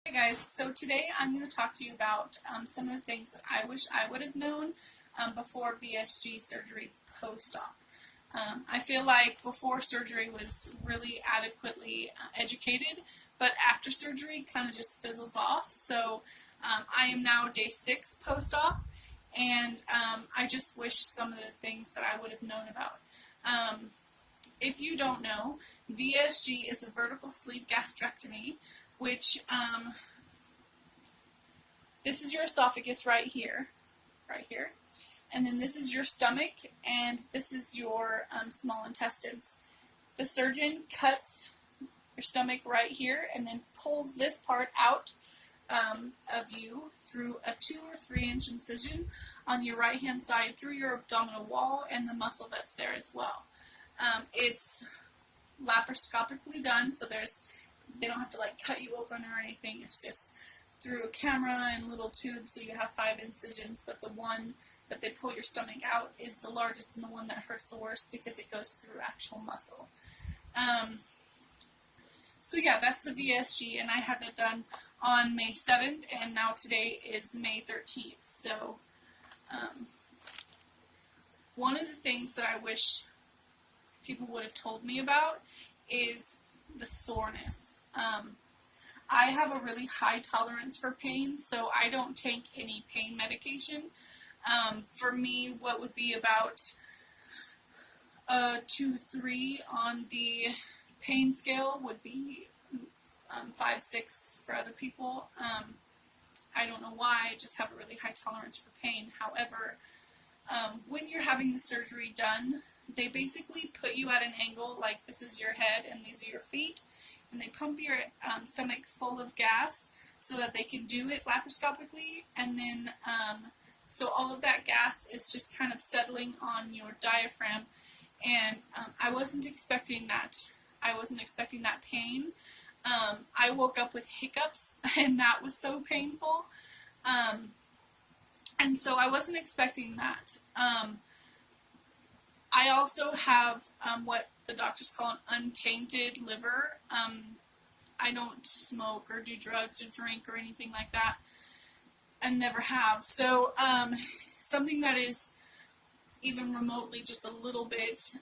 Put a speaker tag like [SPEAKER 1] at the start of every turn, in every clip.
[SPEAKER 1] Hey guys, so today I'm going to talk to you about some of the things that I wish I would have known before VSG surgery post-op. I feel like before surgery was really adequately educated, but after surgery kind of just fizzles off. So I am now day 6 post-op, and I just wish some of the things that I would have known about. If you don't know, VSG is a vertical sleeve gastrectomy, which this is your esophagus right here, and then this is your stomach, and this is your small intestines. The surgeon cuts your stomach right here and then pulls this part out of you through a 2 or 3 inch incision on your right hand side through your abdominal wall and the muscle that's there as well. It's laparoscopically done, so they don't have to like cut you open or anything. It's just through a camera and little tubes, so you have 5 incisions, but the one that they pull your stomach out is the largest and the one that hurts the worst because it goes through actual muscle. So yeah, that's the VSG, and I had that done on May 7th, and now today is May 13th. So one of the things that I wish people would have told me about is the soreness. I have a really high tolerance for pain, so I don't take any pain medication. For me, what would be about 2-3 on the pain scale would be 5-6 for other people. I don't know why, I just have a really high tolerance for pain. However, when you're having the surgery done, they basically put you at an angle, like this is your head and these are your feet, and they pump your stomach full of gas so that they can do it laparoscopically, and then so all of that gas is just kind of settling on your diaphragm, and I wasn't expecting that. I wasn't expecting that pain. I woke up with hiccups, and that was so painful, and so I wasn't expecting that. I also have what the doctors call an untainted liver. I don't smoke or do drugs or drink or anything like that, and never have. So something that is even remotely just a little bit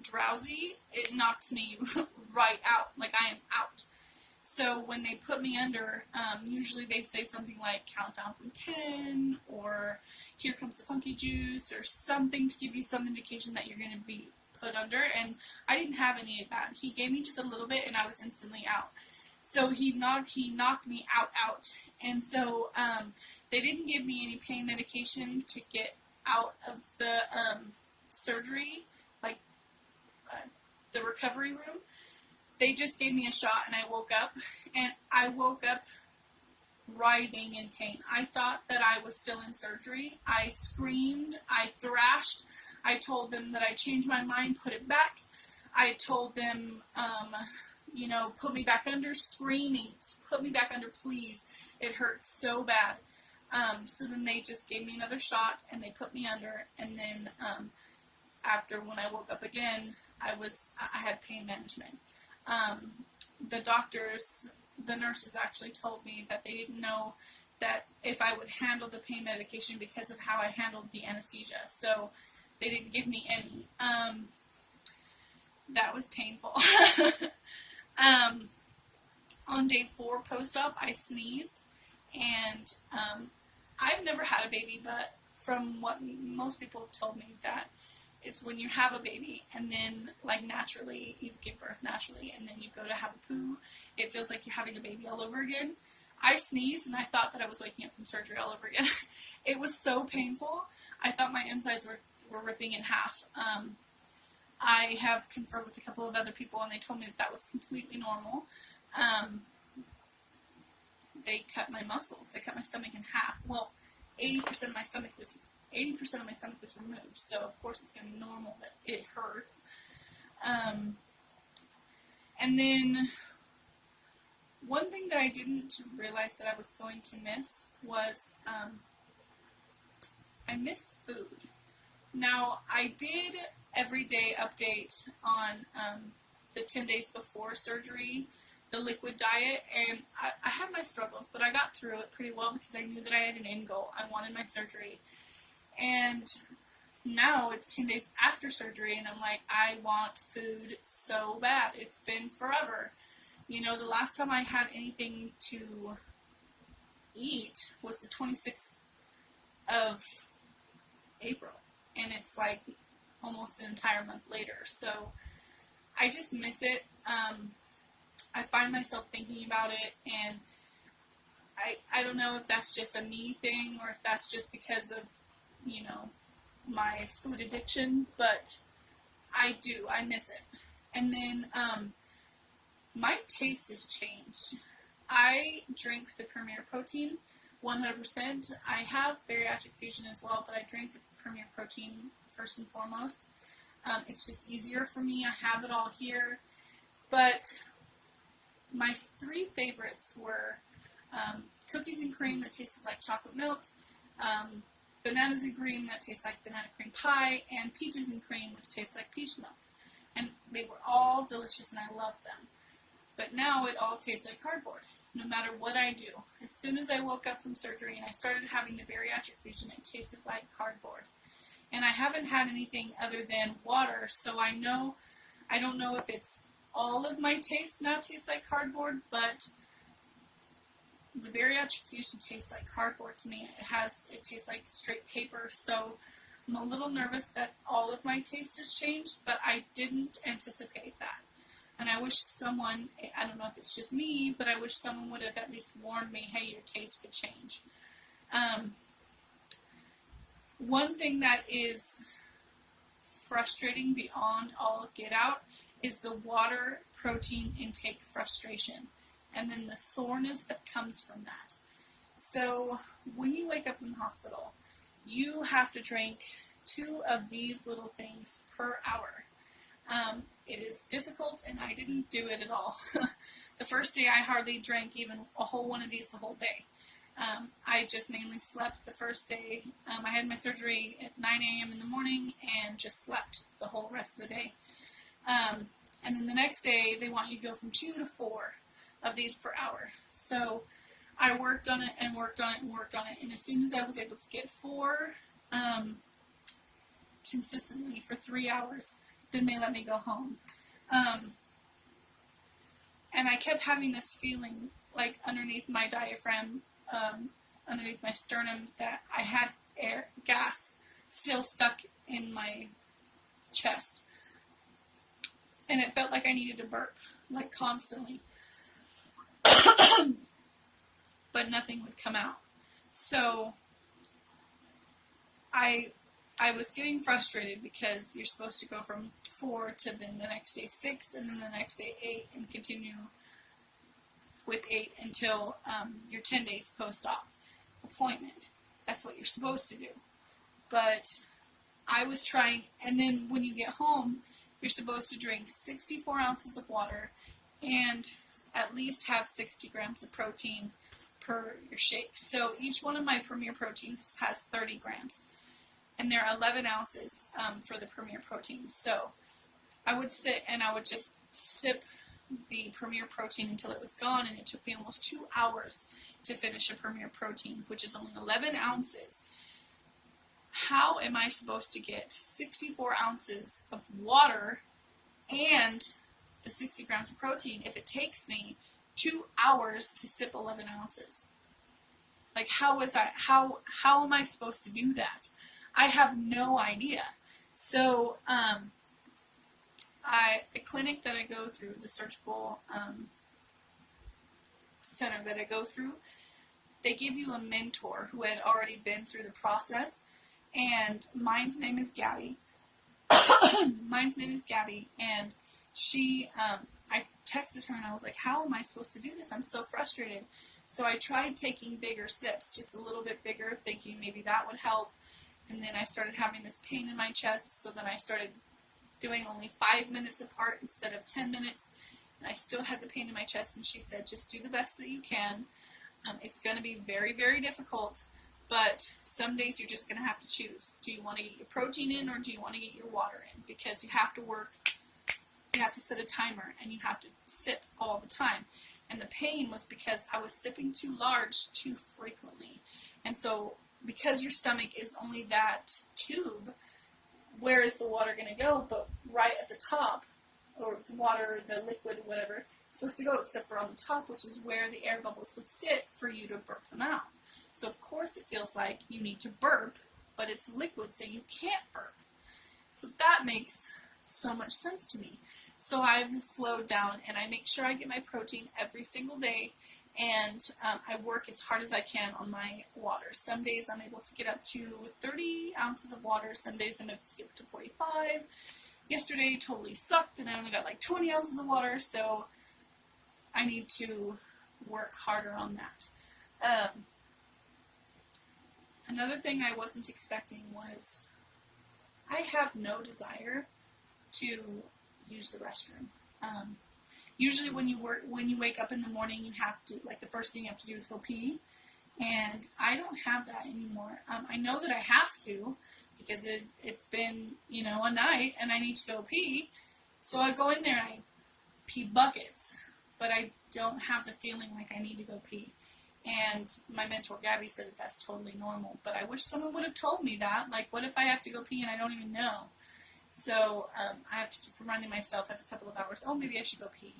[SPEAKER 1] drowsy, it knocks me right out, like I am out. So when they put me under, usually they say something like count down from 10, or here comes the funky juice, or something to give you some indication that you're going to be put under, and I didn't have any of that. He gave me just a little bit and I was instantly out. So he knocked me out, and so they didn't give me any pain medication to get out of the surgery, like the recovery room. They just gave me a shot, and I woke up writhing in pain. I thought that I was still in surgery. I screamed, I thrashed, I told them that I changed my mind, put it back. I told them, put me back under, screaming, put me back under, please. It hurts so bad. So then they just gave me another shot, and they put me under, and then after, when I woke up again, I had pain management. The nurses actually told me that they didn't know that if I would handle the pain medication because of how I handled the anesthesia. So they didn't give me any. That was painful. On day 4 post-op, I sneezed, and I've never had a baby, but from what most people have told me, that is when you have a baby, and then, like, naturally, you give birth naturally, and then you go to have a poo, it feels like you're having a baby all over again. I sneezed, and I thought that I was waking up from surgery all over again. It was so painful. I thought my insides were ripping in half. I have conferred with a couple of other people, and they told me that was completely normal. They cut my muscles. They cut my stomach in half. Well, 80% of my stomach was removed, so of course it's going to be normal that it hurts. And then one thing that I didn't realize that I was going to miss was I miss food. Now, I did everyday update on the 10 days before surgery the liquid diet, and I had my struggles, but I got through it pretty well because I knew that I had an end goal. I wanted my surgery, and now it's 10 days after surgery, and I'm like, I want food so bad. It's been forever. You know, the last time I had anything to eat was the 26th of April, and it's like almost an entire month later, so I just miss it. I find myself thinking about it, and I don't know if that's just a me thing or if that's just because of, you know, my food addiction, but I miss it. And then my taste has changed. I drink the Premier Protein 100%. I have bariatric fusion as well, but I drink the Premier Protein first and foremost. It's just easier for me. I have it all here. But my three favorites were cookies and cream that tasted like chocolate milk, bananas and cream that tastes like banana cream pie, and peaches and cream which tastes like peach milk. And they were all delicious and I loved them. But now it all tastes like cardboard, no matter what I do. As soon as I woke up from surgery and I started having the bariatric fusion, it tasted like cardboard. And I haven't had anything other than water, so I don't know if it's all of my taste now tastes like cardboard, but the bariatric fusion tastes like cardboard to me. It tastes like straight paper, so I'm a little nervous that all of my taste has changed, but I didn't anticipate that. And I wish someone, I don't know if it's just me, but I wish someone would have at least warned me, hey, your taste could change. One thing that is frustrating beyond all get out is the water protein intake frustration, and then the soreness that comes from that. So when you wake up from the hospital, you have to drink 2 of these little things per hour. It is difficult, and I didn't do it at all. The first day I hardly drank even a whole one of these the whole day. I just mainly slept the first day. I had my surgery at 9 a.m. in the morning and just slept the whole rest of the day. And then the next day, they want you to go from 2 to 4 of these per hour. So I worked on it and worked on it and worked on it. And as soon as I was able to get 4 consistently for 3 hours, then they let me go home. And I kept having this feeling like underneath my diaphragm, underneath my sternum, that I had gas still stuck in my chest. And it felt like I needed to burp, like constantly. But nothing would come out. So I was getting frustrated because you're supposed to go from 4 to then the next day 6 and then the next day 8 and continue with 8 until your 10 days post-op appointment. That's what you're supposed to do. But I was trying, and then when you get home, you're supposed to drink 64 ounces of water and at least have 60 grams of protein per your shake. So each one of my Premier Proteins has 30 grams. And they're 11 ounces for the Premier Protein. So I would sit and I would just sip the Premier Protein until it was gone, and it took me almost 2 hours to finish a Premier Protein, which is only 11 ounces. How am I supposed to get 64 ounces of water and the 60 grams of protein if it takes me 2 hours to sip 11 ounces? Like, how am I supposed to do that? I have no idea. So, the clinic that I go through, the surgical center that I go through, they give you a mentor who had already been through the process, and mine's name is Gabby. And she, I texted her and I was like, how am I supposed to do this? I'm so frustrated. So I tried taking bigger sips, just a little bit bigger, thinking maybe that would help. And then I started having this pain in my chest, so then I started doing only 5 minutes apart instead of 10 minutes. And I still had the pain in my chest, and she said, just do the best that you can. It's going to be very, very difficult, but some days you're just going to have to choose. Do you want to get your protein in, or do you want to get your water in? Because you have to work you have to set a timer, and you have to sip all the time. And the pain was because I was sipping too large too frequently. And so because your stomach is only that tube, where is the water going to go? But right at the top, or the water, the liquid, whatever, it's supposed to go, except for on the top, which is where the air bubbles would sit for you to burp them out. So of course it feels like you need to burp, but it's liquid, so you can't burp. So that makes so much sense to me. So I've slowed down, and I make sure I get my protein every single day, and I work as hard as I can on my water. Some days I'm able to get up to 30 ounces of water. Some days I'm able to get up to 45. Yesterday totally sucked, and I only got like 20 ounces of water, so I need to work harder on that. Another thing I wasn't expecting was I have no desire to use the restroom. Usually when you wake up in the morning, you have to, like, the first thing you have to do is go pee, and I don't have that anymore. I know that I have to, because it's been, a night, and I need to go pee, so I go in there and I pee buckets, but I don't have the feeling like I need to go pee. And my mentor Gabby said that that's totally normal, but I wish someone would have told me that. Like, what if I have to go pee and I don't even know? So I have to keep reminding myself every couple of hours, oh, maybe I should go pee.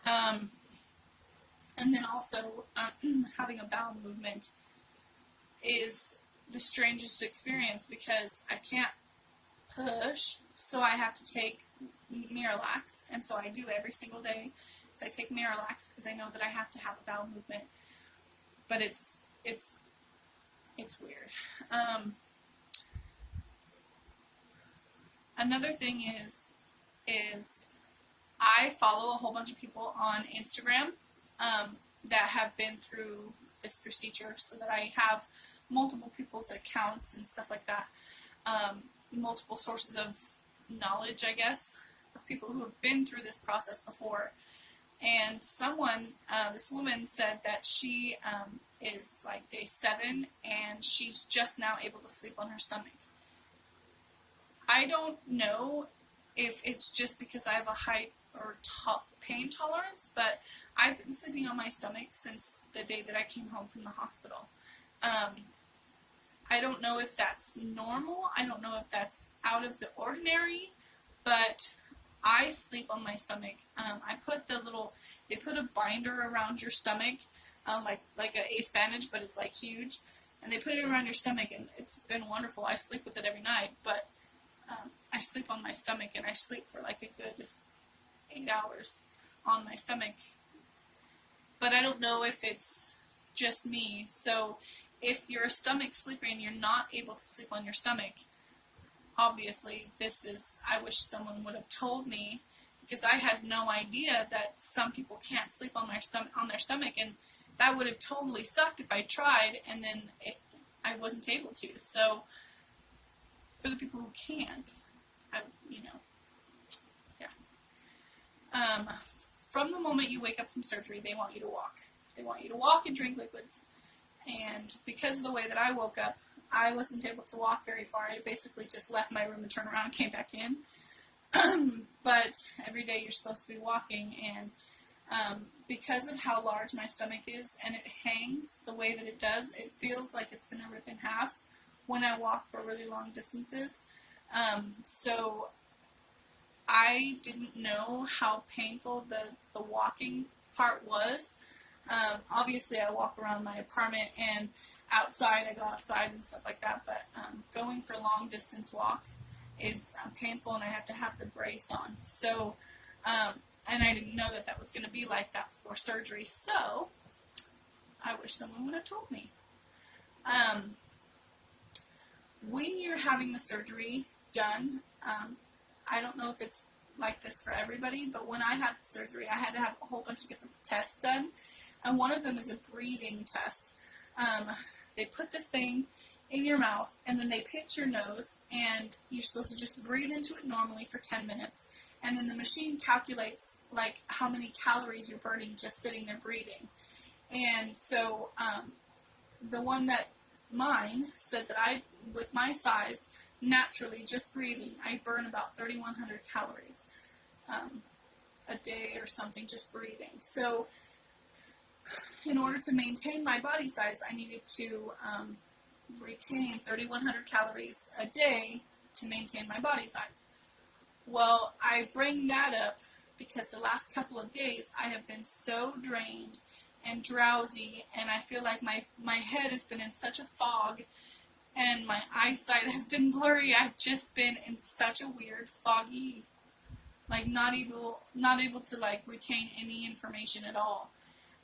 [SPEAKER 1] And then also, having a bowel movement is the strangest experience, because I can't push, so I have to take Miralax, and so I do every single day. So I take Miralax because I know that I have to have a bowel movement, but it's weird. Another thing is I follow a whole bunch of people on Instagram that have been through this procedure, so that I have multiple people's accounts and stuff like that, multiple sources of knowledge, I guess, of people who have been through this process before. And this woman said that she is like day 7, and she's just now able to sleep on her stomach. I don't know if it's just because I have a high or pain tolerance, but I've been sleeping on my stomach since the day that I came home from the hospital. I don't know if that's normal. I don't know if that's out of the ordinary, but I sleep on my stomach. They put a binder around your stomach, like a ace bandage, but it's like huge, and they put it around your stomach, and it's been wonderful. I sleep with it every night, but I sleep on my stomach, and I sleep for like a good 8 hours on my stomach. But I don't know if it's just me. So if you're a stomach sleeper and you're not able to sleep on your stomach, obviously I wish someone would have told me, because I had no idea that some people can't sleep on their stomach, and that would have totally sucked if I tried and then I wasn't able to. So for the people who can't, from the moment you wake up from surgery, they want you to walk. They want you to walk and drink liquids. And because of the way that I woke up, I wasn't able to walk very far. I basically just left my room and turned around and came back in. But every day you're supposed to be walking, and because of how large my stomach is and it hangs the way that it does, it feels like it's going to rip in half when I walk for really long distances. So I didn't know how painful the walking part was. Obviously I walk around my apartment, and outside I go outside and stuff like that, but going for long distance walks is painful, and I have to have the brace on. So, and I didn't know that was going to be like that before surgery, so I wish someone would have told me. When you're having the surgery done, I don't know if it's like this for everybody, but when I had the surgery, I had to have a whole bunch of different tests done, and one of them is a breathing test. They put this thing in your mouth, and then they pinch your nose, and you're supposed to just breathe into it normally for 10 minutes, and then the machine calculates like how many calories you're burning just sitting there breathing. And so the one that mine said that I, with my size, naturally just breathing, I burn about 3,100 calories. a day or something, just breathing. So in order to maintain my body size, I needed to retain 3,100 calories a day to maintain my body size. Well, I bring that up because the last couple of days I have been so drained and drowsy, and I feel like my head has been in such a fog, and my eyesight has been blurry. I've just been in such a weird, foggy, like not able to like retain any information at all.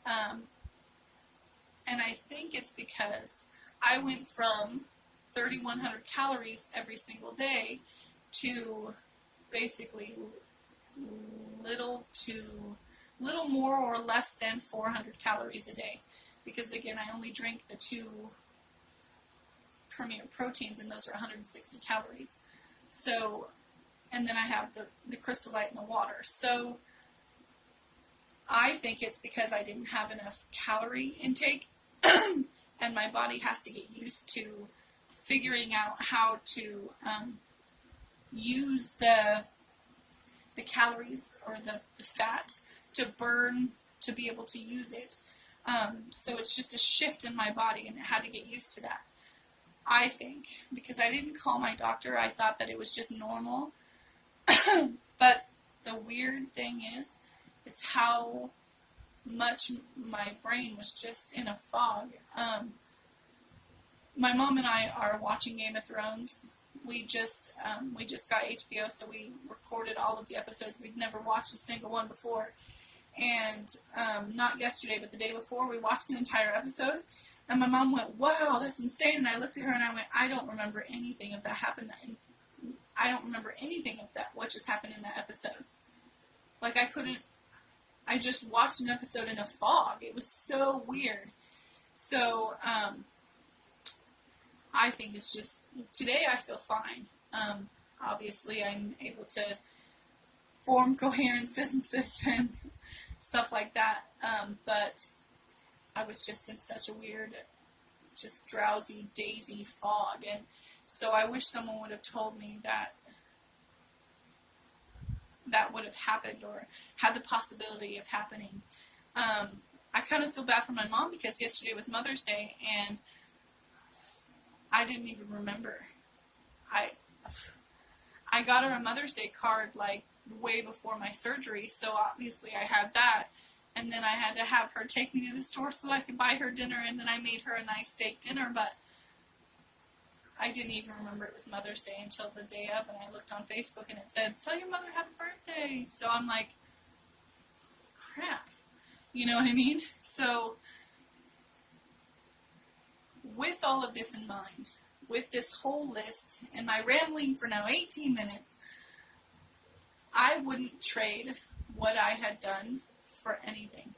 [SPEAKER 1] And I think it's because I went from 3,100 calories every single day to basically little more or less than 400 calories a day. Because again, I only drink the 2 Premier proteins, and those are 160 calories. So, and then I have the Crystal Light in the water. So I think it's because I didn't have enough calorie intake, and my body has to get used to figuring out how to use the calories or the fat to burn to be able to use it. So it's just a shift in my body, and it had to get used to that. I think, because I didn't call my doctor, I thought that it was just normal. But the weird thing is how much my brain was just in a fog. My mom and I are watching Game of Thrones. We just got HBO, so we recorded all of the episodes. We'd never watched a single one before. And not yesterday, but the day before, we watched an entire episode. And my mom went, "Wow, that's insane." And I looked at her and I went, "I don't remember anything of that happened. I don't remember anything of that, what just happened in that episode." Like, I just watched an episode in a fog. It was so weird. So, I think it's just, today I feel fine. Obviously, I'm able to form coherent sentences and stuff like that. But I was just in such a weird, just drowsy, dazy fog. And so I wish someone would have told me that would have happened or had the possibility of happening. I kind of feel bad for my mom because yesterday was Mother's Day and I didn't even remember. I got her a Mother's Day card like way before my surgery, so obviously I had that. And then I had to have her take me to the store so I could buy her dinner, and then I made her a nice steak dinner, but I didn't even remember it was Mother's Day until the day of, and I looked on Facebook and it said, "Tell your mother happy birthday." So I'm like, crap. You know what I mean? So with all of this in mind, with this whole list, and my rambling for now 18 minutes, I wouldn't trade what I had done for anything.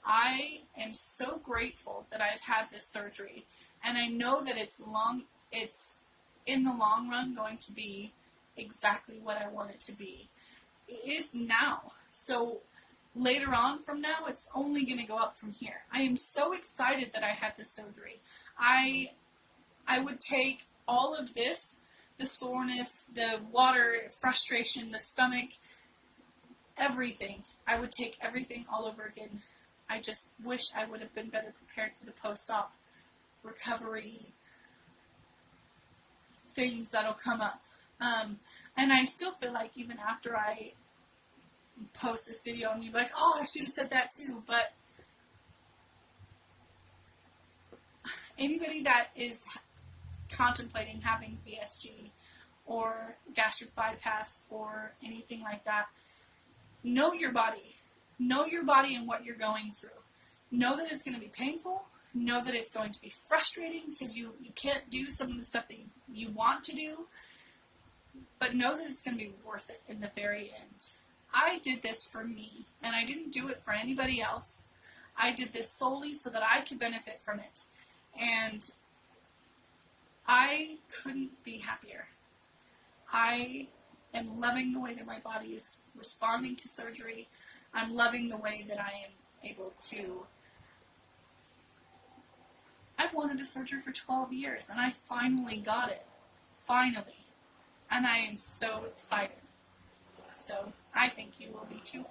[SPEAKER 1] I am so grateful that I've had this surgery, and I know that it's in the long run going to be exactly what I want it to be. It is now. So later on from now, it's only going to go up from here. I am so excited that I had this surgery. I would take all of this, the soreness, the water, frustration, the stomach, everything. I would take everything all over again. I just wish I would have been better prepared for the post-op recovery things that'll come up. And I still feel like even after I post this video and you're like, "Oh, I should have said that too," but anybody that is contemplating having VSG or gastric bypass or anything like that, know your body. Know your body and what you're going through. Know that it's going to be painful. Know that it's going to be frustrating because you can't do some of the stuff that you want to do. But know that it's going to be worth it in the very end. I did this for me, and I didn't do it for anybody else. I did this solely so that I could benefit from it. And I couldn't be happier. I am loving the way that my body is responding to surgery. I'm loving the way that I am able to... I've wanted a surgery for 12 years, and I finally got it. Finally. And I am so excited. So, I think you will be too.